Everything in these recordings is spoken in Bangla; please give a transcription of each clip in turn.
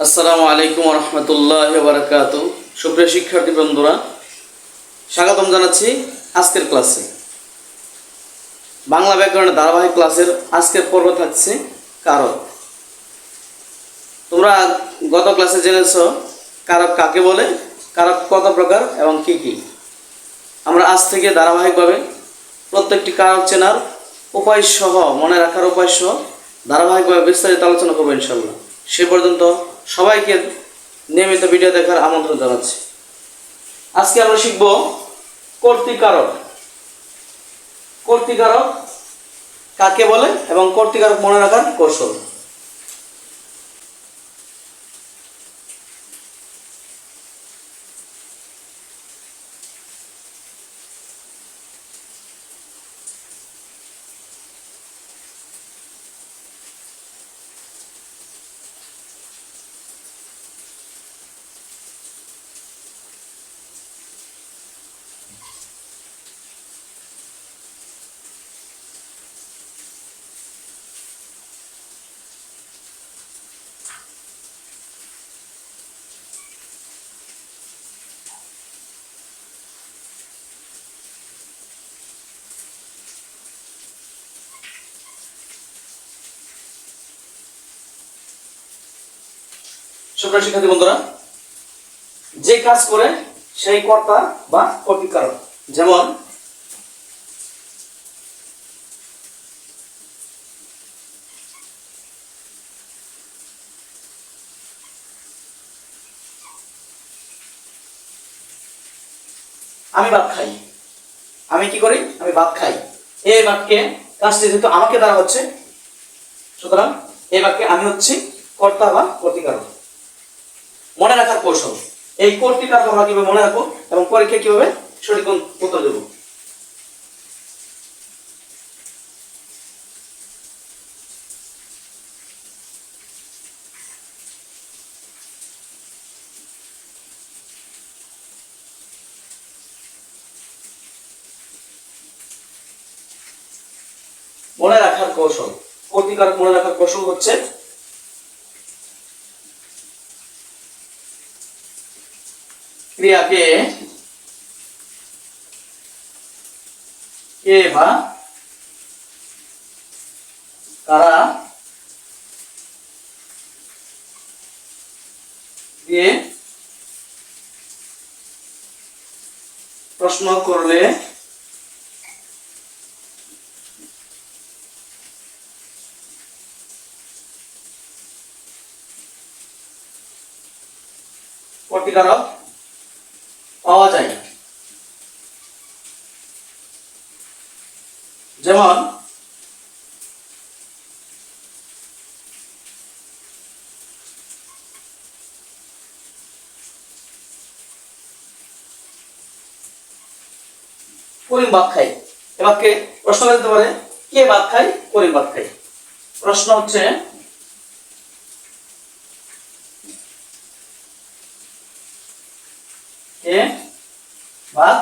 আসসালামু আলাইকুম রহমতুল্লাহ বারাকাত। সুপ্রিয় শিক্ষার্থী বন্ধুরা, স্বাগতম জানাচ্ছি আজকের ক্লাসে। বাংলা ব্যাকরণের ধারাবাহিক ক্লাসের আজকের পর্ব থাকছে কারক। তোমরা গত ক্লাসে জেনেছ কারক কাকে বলে, কারক কত প্রকার এবং কি কি। আমরা আজ থেকে ধারাবাহিকভাবে প্রত্যেকটি কারক চেনার উপায় সহ, মনে রাখার উপায় সহ ধারাবাহিকভাবে বিস্তারিত আলোচনা করবো ইনশাল্লাহ। সে পর্যন্ত সবাইকে নিয়মিত ভিডিও দেখার আমন্ত্রণ জানাচ্ছি। আজকে আমরা শিখব কর্তৃকারক। কর্তৃকারক কাকে বলে এবং কর্তৃকারক মনে রাখার কৌশল। সুপ্রিয় শিক্ষার্থী বন্ধুরা, যে কাজ করে সেই কর্তা বা কর্তৃকারক। যেমন আমি ভাত খাই। আমি কি করি? আমি ভাত খাই। এই বাক্যে কাজটি যেহেতু আমাকে দ্বারা হচ্ছে, সুতরাং এই বাক্যে আমি হচ্ছি কর্তা বা কর্তৃকারক। মনে রাখার কৌশল, এই কর্তৃকারক আমরা কিভাবে মনে রাখবো এবং পরীক্ষায় কিভাবে সঠিক উত্তর দেব। মনে রাখার কৌশল, কর্তৃকারক মনে রাখার কৌশল হচ্ছে ক্রিয়াকে কে বা কারা দিয়ে প্রশ্ন করলে কর্তৃকারক পাওয়া যায়। যেমন করিম ভাত খাই। এ বাক্যে প্রশ্ন করতে পারে কে ভাত খাই? করিম ভাত খাই। প্রশ্ন হচ্ছে কে ভাত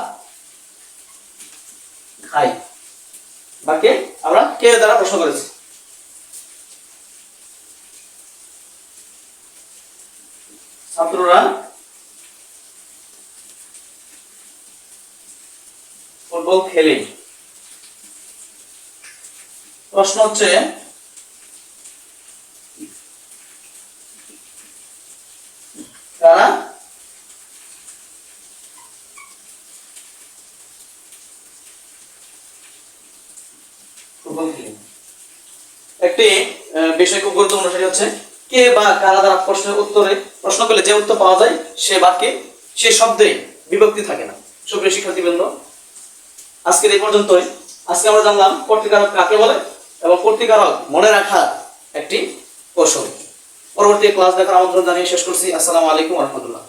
খাই। বাক্যে আমরা কে দ্বারা প্রশ্ন করেছি। ছাত্ররা ফুটবল খেলে। প্রশ্ন হচ্ছে কারা ফুটবল খেলে। একটি বিষয় খুব গুরুত্বপূর্ণ, সেটা হচ্ছে কে বা কারা দ্বারা প্রশ্নের উত্তরে প্রশ্ন করলে যে উত্তর পাওয়া যায় সে বাক্যে সে শব্দে বিভক্তি থাকে না। সুপ্রিয় শিক্ষার্থীবৃন্দ, আজকের এই পর্যন্তই। আজকে আমরা জানলাম কর্তৃকারক কাকে বলে এবং কর্তৃকারক মনে রাখার একটি কৌশল। পরবর্তী ক্লাস দেখার আমন্ত্রণ জানিয়ে শেষ করছি। আসসালামু আলাইকুম রহমতুল্লাহ।